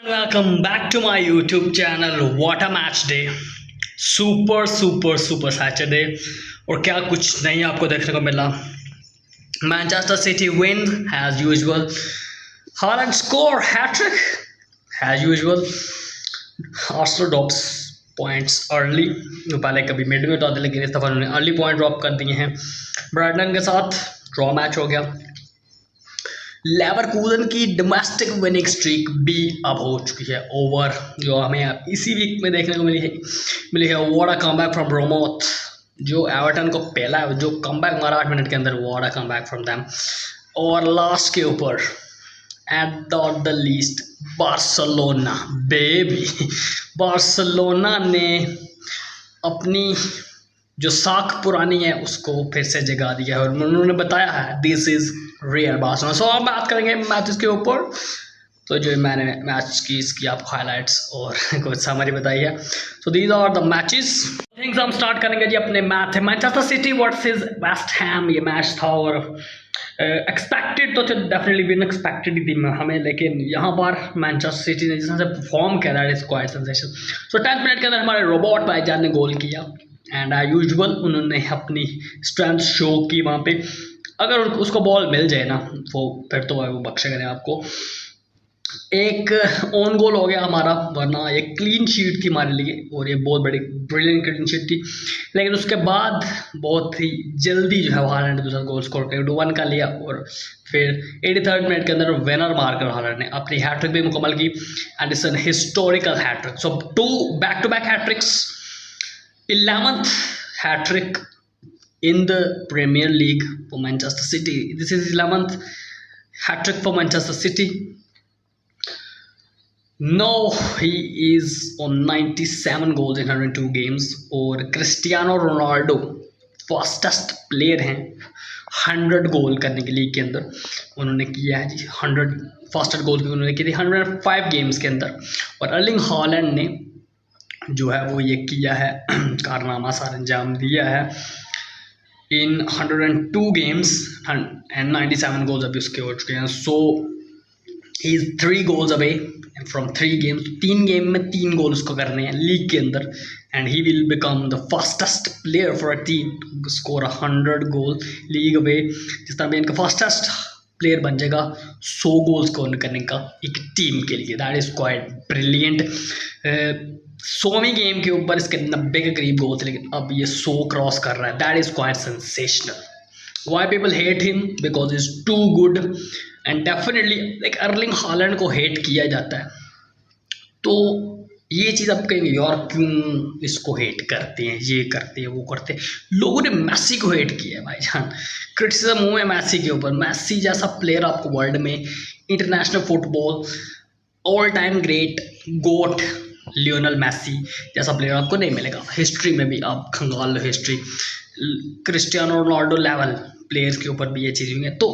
Welcome back to my YouTube channel. What a match day! Super Saturday. और क्या कुछ नहीं आपको देखने को मिला। Manchester City win as usual. Haaland score hat trick as usual. Arsenal drops points early. पहले कभी मिड में उठाते लेकिन इस दफ़ा उन्होंने अर्ली पॉइंट ड्रॉप कर दिए हैं। ब्राइटन के साथ ड्रॉ मैच हो गया। लेवरकूजन की डोमेस्टिक विनिंग स्ट्रीक भी अब हो चुकी है ओवर, जो हमें इसी वीक में देखने को मिली है। व्हाट अ कमबैक फ्रॉम ब्रोमोथ, जो एवर्टन को पहला है जो कमबैक मारा 8 मिनट के अंदर। What a comeback from them. और लास्ट के ऊपर at the least Barcelona baby. Barcelona ने अपनी जो साख पुरानी है उसको फिर से जगा दिया है और उन्होंने बताया है दिस इज रियल बार्सिलोना। सो अब बात करेंगे मैचेस के ऊपर। तो जो मैंने मैच की इसकी आपको हाइलाइट्स और कुछ समरी बताई है। So these are the matches. Things हम स्टार्ट करेंगे जी अपने match. Manchester City versus West Ham ये मैच था और एक्सपेक्टेड तो डेफिनेटली विन एक्सपेक्टेड ही थी हमें, लेकिन यहाँ पर मैनचेस्टर सिटी ने जिस तरह से परफॉर्म किया that is quite sensational. So 10 minute के अंदर हमारे रोबोट भाईजान ने गोल किया एंड एज यूजुअल उन्होंने अपनी स्ट्रेंथ शो की वहाँ पे। अगर उसको बॉल मिल जाए ना वो फिर तो वो बख्शेगा नहीं आपको। एक ऑन गोल हो गया हमारा, वरना एक क्लीन शीट थी हमारे लिए और ये बहुत बड़ी ब्रिलियंट क्लीन शीट थी। लेकिन उसके बाद बहुत ही जल्दी जो है हालैंड ने दूसरा गोल स्कोर कर 2-1 का लिया और फिर 83rd मिनट के अंदर विनर मारकर हालैंड ने अपनी हैट्रिक भी मुकम्मल की and it's an historical hat trick. So 2 back to back hat tricks, 11th hat trick in the Premier League for Manchester City. This is 11th hat trick for Manchester City. Now he is on 97 goals in 102 games और Cristiano Ronaldo fastest player हैं 100 गोल करने के लिए के अंदर। उन्होंने किया है जी 100 फास्टेस्ट गोल उन्होंने की थी 105 गेम्स के अंदर। और अर्लिंग हॉलैंड ने जो है वो ये किया है कारनामा सारा अंजाम दिया है इन 102 गेम्स एंड 97 गोल्स अभी उसके हो चुके हैं। So he is 3 goals away from 3 games. 3 game में 3 गोल उसको करने हैं लीग के अंदर and he will become the fastest player for a team to score 100 goal league away. जिस तरह इनका फास्टेस्ट प्लेयर बन जाएगा 100 गोल स्कोर करने का एक टीम के लिए। That is quite brilliant. 100वीं गेम के ऊपर इसके 90 के करीब गोल थे, लेकिन अब ये 100 क्रॉस कर रहा है। That is quite sensational. Why people hate him because is too good and definitely like Erling Haaland को हेट किया जाता है। तो ये चीज़ आप कहेंगे यार क्यों इसको हेट करते हैं, ये करते हैं वो करते हैं। लोगों ने मैसी को हेट किया है भाईजान। क्रिटिसिज्म हुआ है मैसी के ऊपर। मैसी जैसा प्लेयर आपको वर्ल्ड में international football all time great GOAT Lionel Messi जैसा प्लेयर आपको नहीं मिलेगा। हिस्ट्री में भी आप खंगाल लो history, Cristiano Ronaldo level players के ऊपर भी ये चीज़ हुई है। तो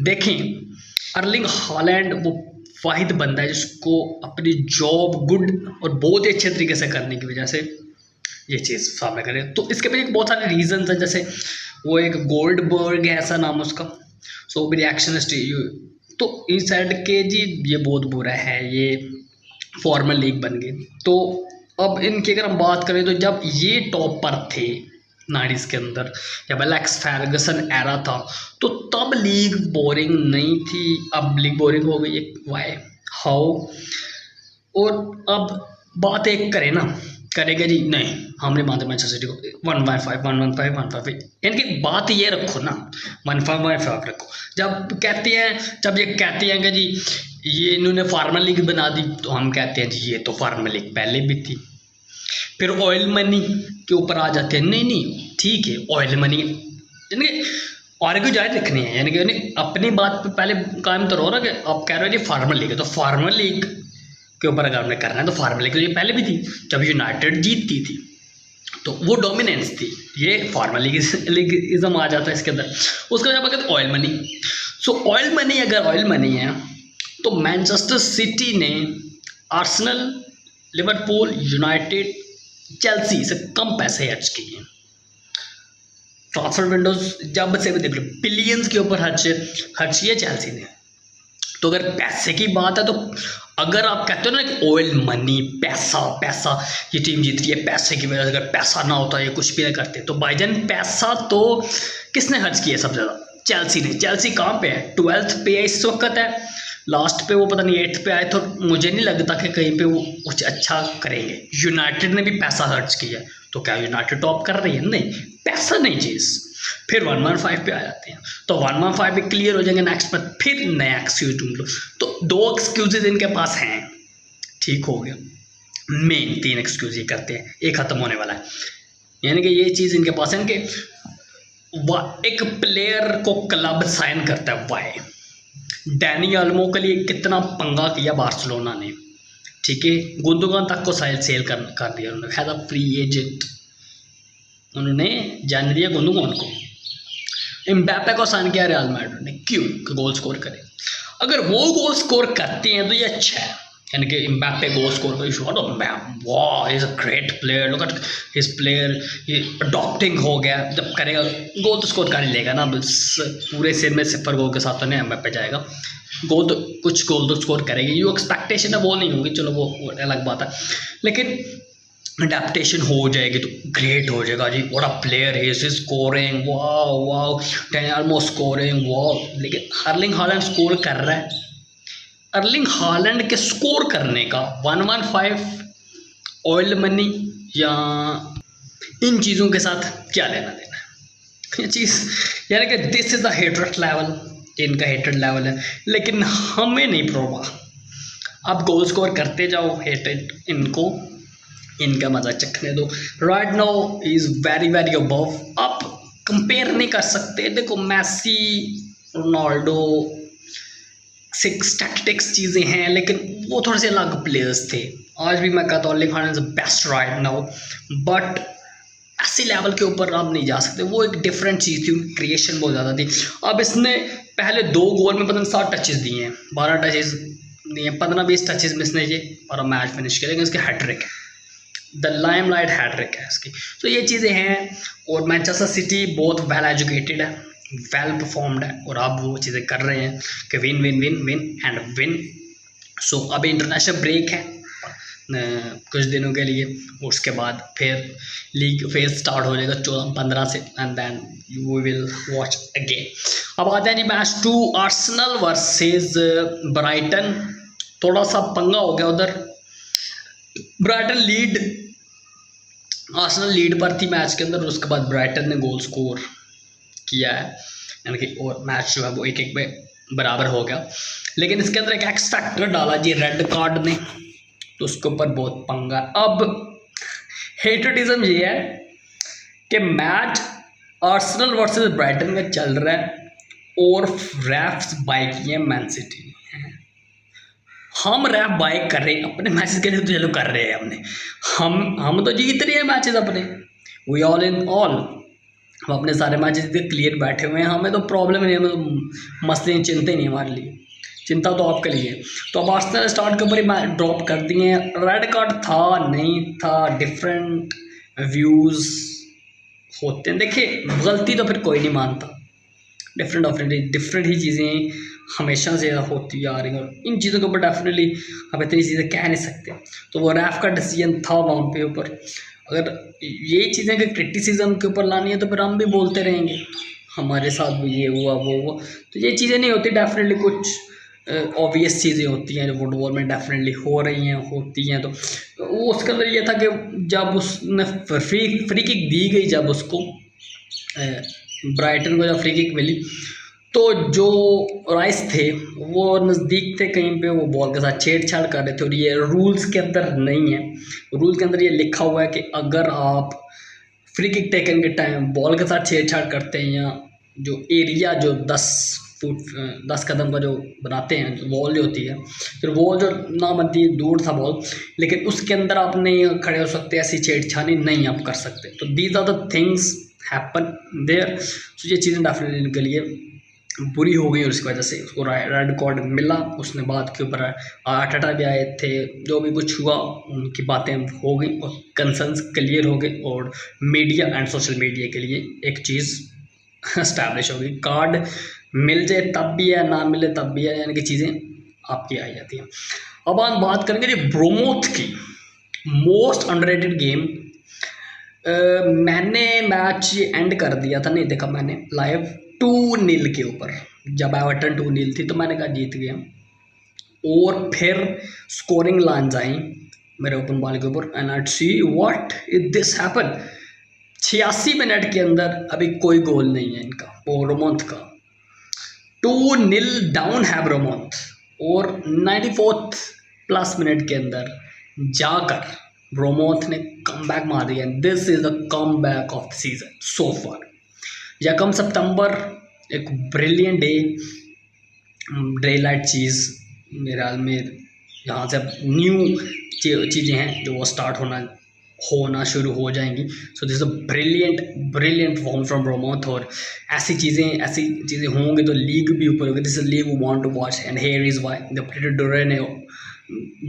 देखें अर्लिंग हॉलैंड वो वाहिद बंदा है जिसको अपनी जॉब गुड और बहुत ही अच्छे तरीके से करने की वजह से ये चीज़ सामने करे। तो इसके पीछे बहुत सारे रीजंस हैं, जैसे वो एक गोल्डबर्ग है ऐसा नाम उसका। सो वो भी रिएक्शनिस्ट। तो इस साइड के जी ये बहुत बुरा है, ये फॉर्मल लीग बन गई। तो अब इनकी अगर हम बात करें तो जब ये टॉप पर थे 90s के अंदर, जब एलेक्स फर्गसन एरा था, तो तब लीग बोरिंग नहीं थी। अब लीग बोरिंग हो गई है। Why how? और अब बात एक करें ना, करेगा जी नहीं हमने मानते मैनचेस्टर सिटी को 115 इनकी बात ये रखो ना 115 रखो। जब ये कहते हैं कि जी ये इन्होंने फार्मल लीग बना दी, तो हम कहते हैं जी ये तो फार्मल लीग पहले भी थी। फिर ऑयल मनी के ऊपर आ जाते हैं, नहीं ठीक है ऑयल मनी यानी कि और क्यों जायज़ लिखनी है, यानी कि अपनी बात पे पहले कायम तो रहो ना कि आप कह रहे हो जी फार्मल लीग है, तो फार्मल लीग के ऊपर अगर हमने करना है तो फार्मल लीग तो ये पहले भी थी। जब यूनाइटेड जीतती थी तो वो डोमिनेंस थी, ये फार्मल लीगिज्म आ जाता है इसके अंदर। उसका जब कहते ऑयल मनी। सो ऑयल मनी अगर ऑयल मनी है तो मैनचेस्टर सिटी ने आर्सेनल, लिवरपूल, यूनाइटेड, चेल्सी से कम पैसे खर्च किए हैं। ट्रांसफर विंडोज जब से भी देख लो बिलियंस के ऊपर खर्च किए चेल्सी ने। तो अगर पैसे की बात है तो अगर आप कहते हो ना कि ऑयल मनी, पैसा पैसा, ये टीम जीत रही है पैसे की वजह से, अगर पैसा ना होता ये कुछ भी नहीं करते। तो भाईजान पैसा तो किसने खर्च किया सबसे ज़्यादा? चेल्सी ने। चेल्सी कहाँ पे है? 12th पे है इस वक्त है, लास्ट पे वो पता नहीं 8th पे आए, तो मुझे नहीं लगता कि कहीं पे वो कुछ अच्छा करेंगे। यूनाइटेड ने भी पैसा खर्च किया, तो क्या यूनाइटेड टॉप कर रही है? नहीं, पैसा नहीं चीज़। फिर 115 पे आ जाते हैं, तो 115 पे क्लियर हो जाएंगे नेक्स्ट पर, फिर नया एक्सक्यूज ढूंढ लो। तो 2 एक्सक्यूजेज इनके पास हैं, ठीक हो गया। मेन 3 एक्सक्यूज ये करते हैं, ये खत्म होने वाला है। यानी कि ये चीज़ इनके पास है कि एक प्लेयर को क्लब साइन करता है, वाई डैनी अल्मो के लिए कितना पंगा किया बार्सिलोना ने, ठीक है। गुंदोगान तक को सेल कर दिया उन्होंने, हैज अ फ्री एजेंट, उन्होंने जान दिया गुंदोगान को। एम्बापे को साइन किया रियल मैड्रिड ने, क्यों? कि गोल स्कोर करे। अगर वो गोल स्कोर करते हैं तो ये अच्छा है, यानी कि एम्बापे गोल स्कोर कर, वाह is a great player, look at his player, ये अडॉप्टिंग हो गया। जब करेगा गोल तो स्कोर कर ही लेगा ना, बस पूरे सिर में 0 गोल के साथ तो नहीं एम्बापे जाएगा, गोल तो कुछ गोल तो स्कोर करेगी। जो एक्सपेक्टेशन है वो नहीं होगी, चलो वो अलग बात है, लेकिन अडेप्टेशन हो जाएगी तो ग्रेट हो जाएगा जी। What a player he is scoring, wow wow, Dani Olmo scoring, wow. लेकिन अर्लिंग हालैंड स्कोर कर रहा है, अर्लिंग हालैंड के स्कोर करने का 115 ऑयल मनी या इन चीज़ों के साथ क्या लेना देना है? ये चीज़ यानी कि this is the hated level, इनका हेटेड लेवल है, लेकिन हमें नहीं प्रोवा। आप गोल स्कोर करते जाओ, हेटेड इनको, इनका मजा चखने दो। Right now is very very above, आप कंपेयर नहीं कर सकते। देखो मैसी, रोनाल्डो, 6 स्टैटिस्टिक्स चीज़ें हैं, लेकिन वो थोड़े से अलग प्लेयर्स थे। आज भी मैं कहता हूँ Erling Haaland is best right now, but ऐसे लेवल के ऊपर आप नहीं जा सकते। वो एक डिफरेंट चीज़ थी, उनकी क्रिएशन बहुत ज़्यादा थी। अब इसने पहले 2 गोल में पता नहीं 7 टचेस दिए हैं, 12 टचेस दिए हैं, 15-20 टचेस में इसने ये और मैच फिनिश किया, लेकिन इसके हैट्रिक है, द लाइमलाइट हैट्रिक है इसकी। तो ये चीज़ें हैं, और मैनचेस्टर सिटी बहुत वेल एजुकेटेड है, वेल परफॉर्म्ड है, और अब वो चीज़ें कर रहे हैं कि win win win win and win. So अब इंटरनेशनल ब्रेक है कुछ दिनों के लिए, उसके बाद फिर लीग फिर स्टार्ट हो जाएगा 14-15 से, and then you will watch again. अब आते हैं जी मैच 2, आर्सेनल वर्सेस ब्राइटन। थोड़ा सा पंगा हो गया उधर, ब्राइटन लीड, आर्सेनल लीड पर थी मैच के अंदर, उसके बाद ब्राइटन ने गोल स्कोर किया है, यानी कि और मैच जो है वो 1-1 में बराबर हो गया। लेकिन इसके अंदर एक एक्स फैक्टर डाला जी रेड कार्ड ने, तो उसके ऊपर बहुत पंगा। अब हेट्रेटिज्म ये है कि मैच आर्सेनल वर्सेस ब्राइटन में चल रहा है और रैफ्स बाय किए मैन सिटी। हम रैप बाय कर रहे हैं अपने मैचेस के लिए, तो चलो कर रहे हैं हमने, हम तो जीत रहे हैं मैचेस अपने, वी ऑल इन ऑल, हम अपने सारे मैचेस क्लियर बैठे हुए हैं, हमें तो प्रॉब्लम नहीं है, हमें तो मसले चिंता ही नहीं हमारे लिए, चिंता तो आपके लिए। तो अब आर्सेनल स्टार्ट के ऊपर ही ड्रॉप कर दिए हैं। रेड कार्ड था नहीं था, डिफरेंट व्यूज़ होते हैं, देखिए गलती तो फिर कोई नहीं मानता, डिफरेंट ही चीज़ें हमेशा से होती आ रही हैं, और इन चीज़ों के ऊपर डेफिनेटली आप इतनी चीज़ें कह नहीं सकते। तो वो रैफ का डिसीजन था वहाँ पे ऊपर। अगर ये चीज़ें कि क्रिटिसिज्म के ऊपर लानी है तो फिर हम भी बोलते रहेंगे हमारे साथ भी ये हुआ वो हुआ, तो ये चीज़ें नहीं होती, डेफिनेटली कुछ ऑब्वियस चीज़ें होती हैं जो फुटबॉल में डेफिनेटली हो रही हैं, होती हैं। तो वो उसके अंदर ये था कि जब उसने फ्री किक दी गई, जब उसको ब्राइटन को जब फ्री किक मिली, तो जो राइस थे वो नज़दीक थे कहीं पे, वो बॉल के साथ छेड़छाड़ कर रहे थे, और ये रूल्स के अंदर नहीं है। रूल्स के अंदर ये लिखा हुआ है कि अगर आप फ्री किक टेकन के टाइम बॉल के साथ छेड़छाड़ करते हैं, या जो एरिया जो 10 कदम का जो बनाते हैं, जो वॉल जो होती है, फिर वॉल जो ना बनती है, दूर था बॉल, लेकिन उसके अंदर आप नहीं खड़े हो सकते, ऐसी छेड़छाड़ी नहीं आप कर सकते। तो these are the things happen there. तो ये चीज़ें डेफिनेटली इनके लिए बुरी हो गई, और इसकी वजह से उसको रेड कार्ड मिला। उसने बाद के ऊपर आर्टेटा भी आए थे, जो भी कुछ हुआ उनकी बातें हो गई और कंसर्न्स क्लियर हो गए, और मीडिया एंड सोशल मीडिया के लिए एक चीज़ इस्टेब्लिश हो गई, कार्ड मिल जाए तब भी है, ना मिले तब भी है, यानी कि चीज़ें आपकी आई जाती है। अब हम बात करेंगे जी ब्रोमोथ की, मोस्ट अंडररेटेड गेम। मैंने मैच ये एंड कर दिया था, नहीं देखा मैंने लाइव, 2-0 के ऊपर। जब एवर्टन 2-0 थी तो मैंने कहा जीत गया, और फिर स्कोरिंग लाइन्स आई मेरे ओपन बॉल के ऊपर, and I see what is this happen. 86 minute के अंदर अभी कोई गोल नहीं है इनका, ब्रोमोथ का। 2-0 डाउन है ब्रोमोथ, और 94th प्लस मिनट के अंदर जाकर ब्रोमोथ ने कम बैक मार दिया। This is the come back of the season so far. यकम सितंबर, एक ब्रिलियंट डे लाइट चीज़ मेरे हाल में, यहाँ से अब न्यू चीज़ें हैं जो वो स्टार्ट होना शुरू हो जाएंगी। So this a brilliant form from Bournemouth, और ऐसी चीज़ें होंगी तो लीग भी ऊपर होगी। This is league we want to watch, and here is why. जब डोरे ने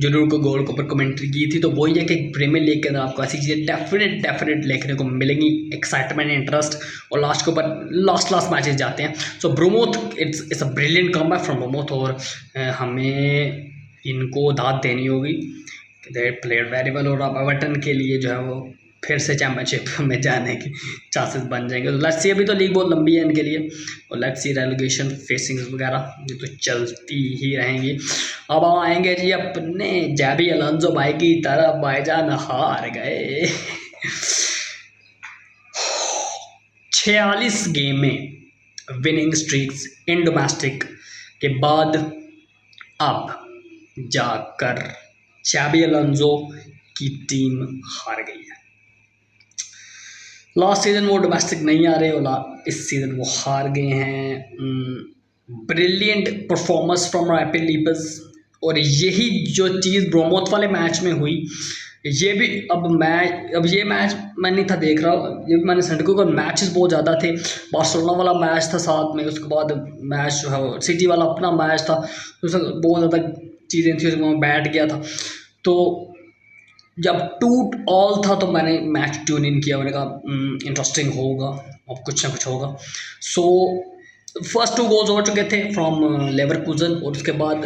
जरूर को गोल के ऊपर कमेंट्री की थी, तो वही है कि प्रीमियर लीग के अंदर आपको ऐसी चीज़ें डेफिनेट देखने को मिलेंगी, एक्साइटमेंट, इंटरेस्ट, और लास्ट के ऊपर लास्ट मैचेस जाते हैं। So Bournemouth it's a brilliant comeback from Bournemouth, और हमें इनको दाद देनी होगी। दे प्लेड वेरी वेल, और अब एवर्टन के लिए जो है वो फिर से चैम्पियनशिप में जाने के चांसेस बन जाएंगे। तो लेट्स सी, अभी तो लीग बहुत लंबी है इनके लिए, और लेट्स सी रेलेगेशन फेसिंग्स वगैरह ये तो चलती ही रहेंगी। अब हम आएंगे जी अपने जैबी अलोंसो भाई की तरफ। भाईजान हार गए 46 गेम में विनिंग स्ट्रीक्स इन डोमेस्टिक के बाद अब जाकर जैबी अलोंसो की टीम हार गई है। लास्ट सीजन वो डोमेस्टिक नहीं आ रहे, और इस सीजन वो हार गए हैं। ब्रिलियंट परफॉर्मेंस फ्रॉम रैपिड लीपर्स, और यही जो चीज़ ब्रोमोथ वाले मैच में हुई, ये भी अब ये मैच मैं नहीं था देख रहा, ये भी मैंने संडे को, मैचेस बहुत ज़्यादा थे। बार्सिलोना वाला मैच था साथ में, उसके बाद मैच जो है सिटी वाला अपना मैच था, उसमें बहुत ज़्यादा चीज़ें थी, उसमें मैं बैठ गया था। तो जब 2-2 था तो मैंने मैच ट्यून इन किया, मैंने कहा इंटरेस्टिंग होगा, अब कुछ ना कुछ होगा। सो फर्स्ट 2 गोल्स हो चुके थे फ्रॉम लेवरकुजन, और उसके बाद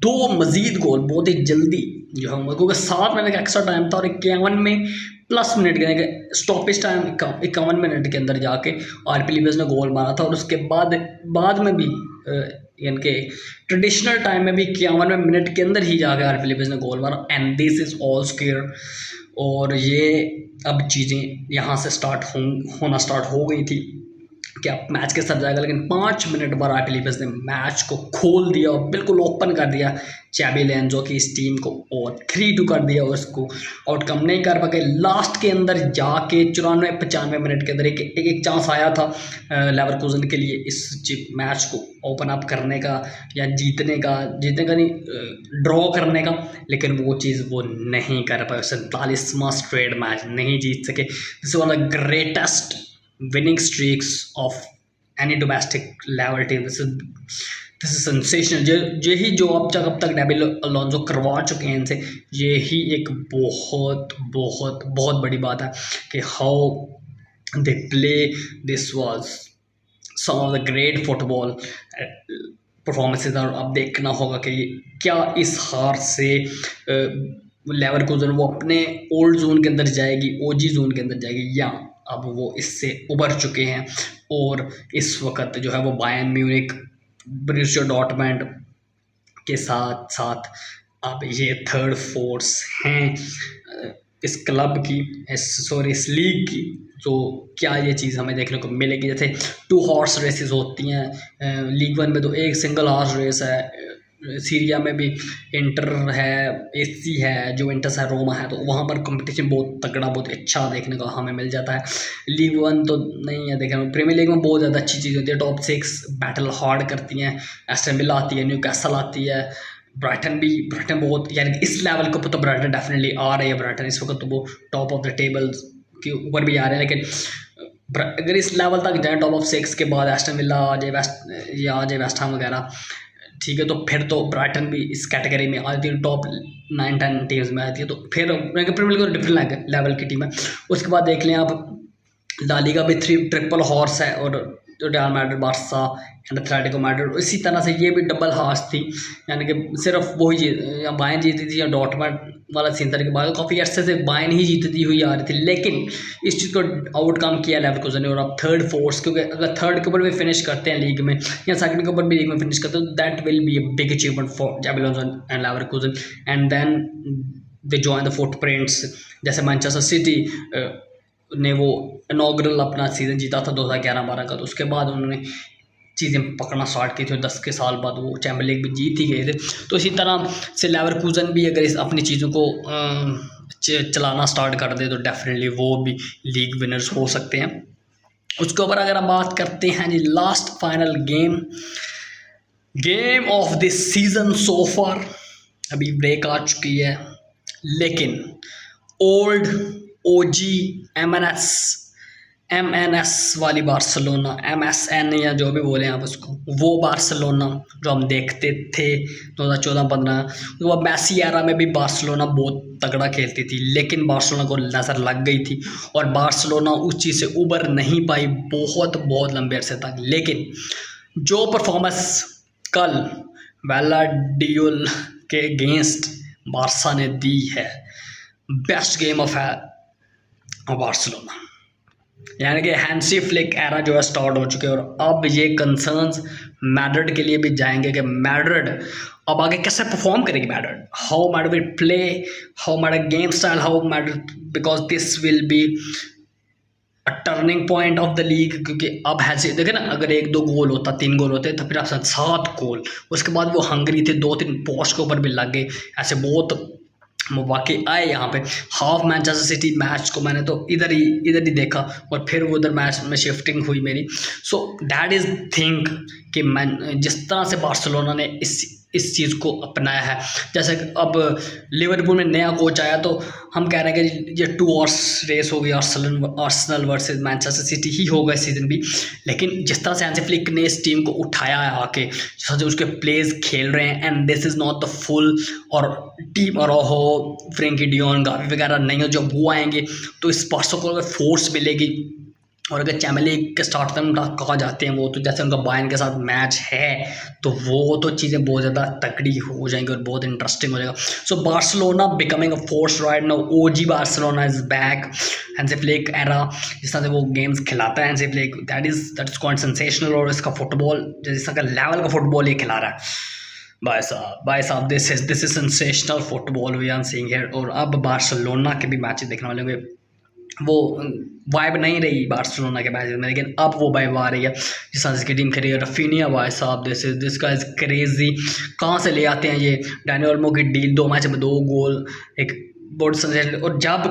2 मजीद गोल बहुत ही जल्दी जो है, क्योंकि 7 मिनट का एक्स्ट्रा टाइम था, और 51 में प्लस मिनट के स्टॉपेज टाइम 51 मिनट के अंदर जाके आरपी लीपर्स ने गोल मारा था। और उसके बाद में भी इनके ट्रेडिशनल टाइम में भी 51 मिनट के अंदर ही जाके आरपी लीपर्स ने गोल मारा, and this is all square. और ये अब चीज़ें यहाँ से होना स्टार्ट हो गई थी कि अब मैच के साथ जाएगा, लेकिन 5 मिनट बाद आरपी लीपर्स ने मैच को खोल दिया और बिल्कुल ओपन कर दिया जैबी अलोंसो की इस टीम को, और 3-2 कर दिया, और उसको आउटकम नहीं कर पाए। लास्ट के अंदर जाके 94-95 मिनट के अंदर एक चांस आया था लेवरकुजन के लिए इस मैच को ओपन अप करने का, या जीतने का नहीं, ड्रॉ करने का, लेकिन वो चीज़ वो नहीं कर पाए। 47वां स्ट्रेट मैच नहीं जीत सके। This one of the greatest winning streaks of any domestic level team. This is sensational. यही जो अब तक जैबी अलोंसो करवा चुके हैं इनसे, यही एक बहुत बड़ी बात है कि how they play. This was some of the great football performances, और अब देखना होगा कि क्या इस हार से लेवरकुजन वो अपने ओल्ड जोन के अंदर जाएगी, ओजी जोन के अंदर जाएगी, या अब वो इससे उबर चुके हैं, और इस वक्त जो है वो बायर्न म्यूनिख, बोरुसिया डॉर्टमंड के साथ अब ये थर्ड फोर्स हैं इस क्लब की, इस लीग की। तो क्या ये चीज़ हमें देखने को मिलेगी? जैसे 2 हॉर्स रेसेस होती हैं लीग 1 में, तो एक सिंगल हॉर्स रेस है। सीरिया में भी इंटर है, एसी है, जुवेंटस है, रोमा है, तो वहाँ पर कंपटीशन बहुत तगड़ा, बहुत अच्छा देखने को हमें मिल जाता है। लीग 1 तो नहीं है देखने को। प्रीमियर लीग में बहुत ज़्यादा अच्छी चीज़ होती है, टॉप 6 बैटल हार्ड करती हैं। एस्टन विला आती है, न्यूकासल आती है, ब्राइटन बहुत, यानी इस लेवल के ऊपर तो ब्राइटन डेफिनेटली आ रही है। ब्राइटन इस वक्त तो वो टॉप ऑफ द टेबल के ऊपर भी आ रहे हैं, लेकिन अगर इस लेवल तक जाए टॉप ऑफ 6 के बाद एस्टन विला आ जाए, वेस्ट हैम वगैरह, ठीक है, तो फिर तो ब्राइटन भी इस कैटेगरी में आती है, टॉप 9-10 टीम्स में आती है। तो फिर प्रीमियर लीग डिफरेंट लेवल की टीम है। उसके बाद देख लें आप, ला लीगा भी ट्रिपल हॉर्स है, और तो real Madrid, Barca and Atletico Madrid. इसी तरह से ये भी डबल हाश थी, यानी कि सिर्फ वही या बायर्न जीती थी या डॉर्टमंड वाला सीन था कि बाद काफ़ी अर्से से बायर्न ही जीतती हुई आ रही थी, लेकिन इस चीज़ को आउटकम किया लेवरकुसन ने और अब थर्ड फोर्स, क्योंकि अगर थर्ड के ऊपर भी फिनिश करते हैं लीग में या सेकंड के ऊपर भी लीग में फिनिश करते हैं तो that will be a big achievement for Xabi Alonso and Leverkusen and then they join the footprints. जैसे मैनचेस्टर सिटी ने वो इनॉग्रल अपना सीज़न जीता था 2011-12 का, तो उसके बाद उन्होंने चीज़ें पकड़ना स्टार्ट की थी और 10 के साल बाद वो चैम्पियन लीग भी जीत ही गए थे। तो इसी तरह से लेवरकुसन भी अगर इस अपनी चीज़ों को चलाना स्टार्ट कर दे तो डेफिनेटली वो भी लीग विनर्स हो सकते हैं। उसके ऊपर अगर हम बात करते हैं जी last final game of this season so far, अभी ब्रेक आ चुकी है, लेकिन ओल्ड ओजी एमएनएस वाली बार्सिलोना, MSN या जो भी बोले आप उसको, वो बार्सिलोना जो हम देखते थे 2014-15, वो मैसी एरा में भी बार्सिलोना बहुत तगड़ा खेलती थी, लेकिन बार्सिलोना को नज़र लग गई थी और बार्सिलोना उस चीज़ से उबर नहीं पाई बहुत बहुत लंबे अरसे तक। लेकिन जो परफॉर्मेंस कल वैलाडियोल के अगेंस्ट बार्सा ने दी है, बेस्ट गेम ऑफ बार्सिलोना, यानी कि हैंसी फ्लिक एरा जो है स्टार्ट हो चुके हैं और अब ये कंसर्न्स मैड्रिड के लिए भी जाएंगे कि मैड्रिड अब आगे कैसे परफॉर्म करेगी, Madrid how Madrid will play, how Madrid game style, how Madrid, because this will be a turning point of the league. क्योंकि अब हैंसी देखे ना, अगर 1-2 गोल होता, 3 गोल होते तो फिर आप 7 गोल, उसके बाद वो हंगरी थे 2-3 पोस्ट के ऊपर भी लग गए, ऐसे बहुत मौके आए यहाँ पे। हाफ मैनचेस्टर सिटी मैच को मैंने तो इधर ही देखा और फिर वो उधर मैच में शिफ्टिंग हुई मेरी। सो दैट इज़ थिंक कि मैं जिस तरह से बार्सिलोना ने इस चीज़ को अपनाया है, जैसे अब लिवरपूल में नया कोच आया तो हम कह रहे हैं कि ये 2 हॉर्स रेस हो गई, आर्सेनल वर्सेस मैनचेस्टर सिटी ही होगा इस सीज़न भी। लेकिन जिस तरह से हैंसी फ्लिक ने इस टीम को उठाया है आके, जिस तरह से उसके प्लेज खेल रहे हैं, and this is not the full और टीम और हो फ्रेंकी डियोन गावी वगैरह नहीं हो, जब वो आएंगे तो इस बार्सा को फोर्स मिलेगी। और अगर चैम्पियन लीग के स्टार्ट में कहा जाते हैं वो, तो जैसे उनका बायर्न के साथ मैच है तो वो तो चीज़ें बहुत ज़्यादा तकड़ी हो जाएंगी और बहुत इंटरेस्टिंग हो जाएगा। So Barcelona becoming a force right now, OG Barcelona is back, Hansi Flick era जिस तरह से वो गेम्स खिलाता है Hansi Flick, that is quite sensational. और इसका फुटबॉल जिस तरह का लेवल का फुटबॉल ये खिला रहा है भाई साहब, this is sensational football we are seeing here. और अब बार्सिलोना के भी मैचेस देखने वाले होंगे, वो वाइब नहीं रही बार्सिलोना के मैच में, लेकिन अब वो वाइब आ रही है जिस तरह की टीम खेली है। रफीनिया भाई साहब दिस का इज क्रेजी, कहाँ से ले आते हैं ये, डैनी ओल्मो की डील 2 मैच में 2 गोल, एक बहुत सेंसेशनल। और जब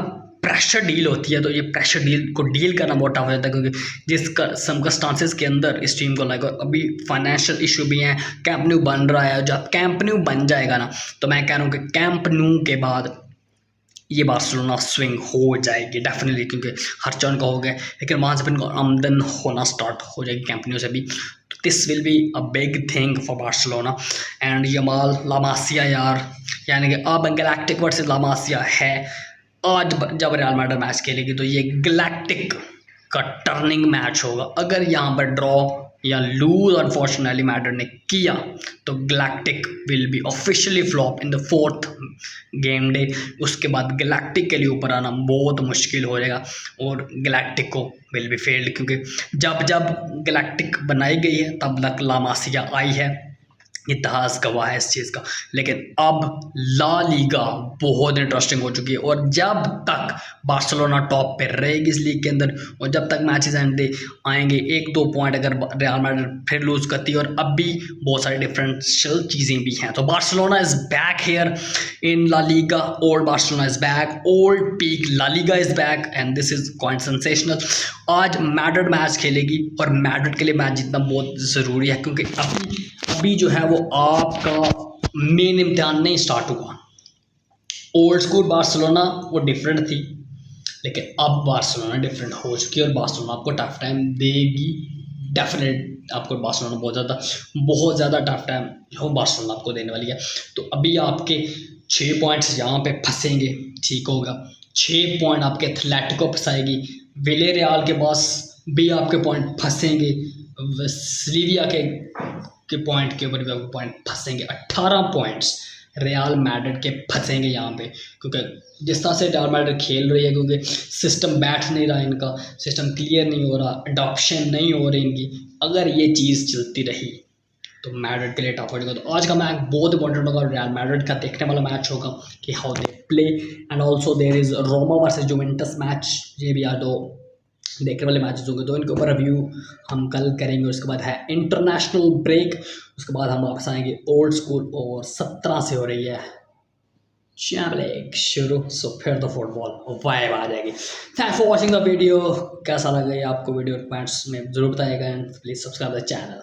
प्रेशर डील होती है तो ये प्रेशर डील को डील करना बहुत टफ हो जाता है, क्योंकि जिस सर्कमस्टांसेस के अंदर इस टीम को लगा, अभी फाइनेंशियल इशू भी हैं, कैंप न्यू बन रहा है, जब कैंप न्यू बन जाएगा ना तो मैं कह रहा हूँ कि कैंप न्यू के बाद ये बार्सिलोना स्विंग हो जाएगी डेफिनेटली, क्योंकि खर्चा उनका हो गया, लेकिन वहाँ से फिर आमदन होना स्टार्ट हो जाएगी कंपनियों से भी। तो this will be a big thing for Barcelona and Yamal लामासिया यार, यानी कि अब गैलेक्टिक वर्सेस लामासिया है। आज जब रियल मैड्रिड मैच खेलेगी तो ये गैलेक्टिक का टर्निंग मैच होगा। अगर यहाँ पर ड्रॉ या लूज अनफॉर्चुनेटली मैड्रिड ने किया तो galactic will be officially flop in the 4th game day. उसके बाद गैलेक्टिक के लिए ऊपर आना बहुत मुश्किल हो जाएगा और गैलेक्टिक को विल बी फेल्ड, क्योंकि जब गैलेक्टिक बनाई गई है तब तक लामासिया आई है, इतिहास गवाह है इस चीज़ का। लेकिन अब ला लीगा बहुत इंटरेस्टिंग हो चुकी है और जब तक बार्सिलोना टॉप पे रहेगी इस लीग के अंदर और जब तक मैचेस एंड आएंगे 1-2 पॉइंट अगर रियल मैड्रिड फिर लूज करती है, और अब भी बहुत सारी डिफरेंशियल चीज़ें भी हैं। तो Barcelona is back here in La Liga, old Barcelona is back, old peak La Liga is back and this is quite sensational. आज मैड्रिड मैच खेलेगी और मैड्रिड के लिए मैच जीतना बहुत ज़रूरी है, क्योंकि अभी जो है वो आपका मेन इम्तिहान नहीं स्टार्ट हुआ। ओल्ड स्कूल बार्सिलोना वो डिफरेंट थी, लेकिन अब बार्सिलोना डिफरेंट हो चुकी है और बार्सिलोना आपको टफ टाइम देगी डेफिनेट। आपको बार्सिलोना बहुत ज़्यादा टफ टाइम हो बार्सिलोना आपको देने वाली है। तो अभी आपके 6 पॉइंट्स यहाँ पे फंसेंगे, ठीक होगा। 6 पॉइंट आपके एथलेटिको फंसाएगी, विलेरियाल के पास भी आपके पॉइंट फंसेंगे, सीविया के पॉइंट के ऊपर भी आपको पॉइंट फंसेंगे। 18 पॉइंट्स रियल मैड्रिड के फंसेंगे यहाँ पे, क्योंकि जिस तरह से रियल मैड्रिड खेल रही है, क्योंकि सिस्टम बैठ नहीं रहा, इनका सिस्टम क्लियर नहीं हो रहा, अडॉप्शन नहीं हो रही इनकी। अगर ये चीज़ चलती रही तो मैड्रिड के लिए टफ हो जाएगा। तो आज का मैच बहुत इंपॉर्टेंट होगा, रियल मैड्रिड का देखने वाला मैच होगा कि how they play, and also there is Roma versus Juventus match. ये भी आज दो देखने वाले मैचेस होंगे, तो इनके ऊपर रिव्यू हम कल करेंगे। उसके बाद है इंटरनेशनल ब्रेक, उसके बाद हम वापस आएंगे ओल्ड स्कूल, और 17 से हो रही है चैम्पियंस शुरू, सो फिर तो फुटबॉल वाइब आ जाएगी। Thanks for watching the video. कैसा लगा ये आपको वीडियो, कमेंट्स में जरूर बताइएगा, and please subscribe the channel.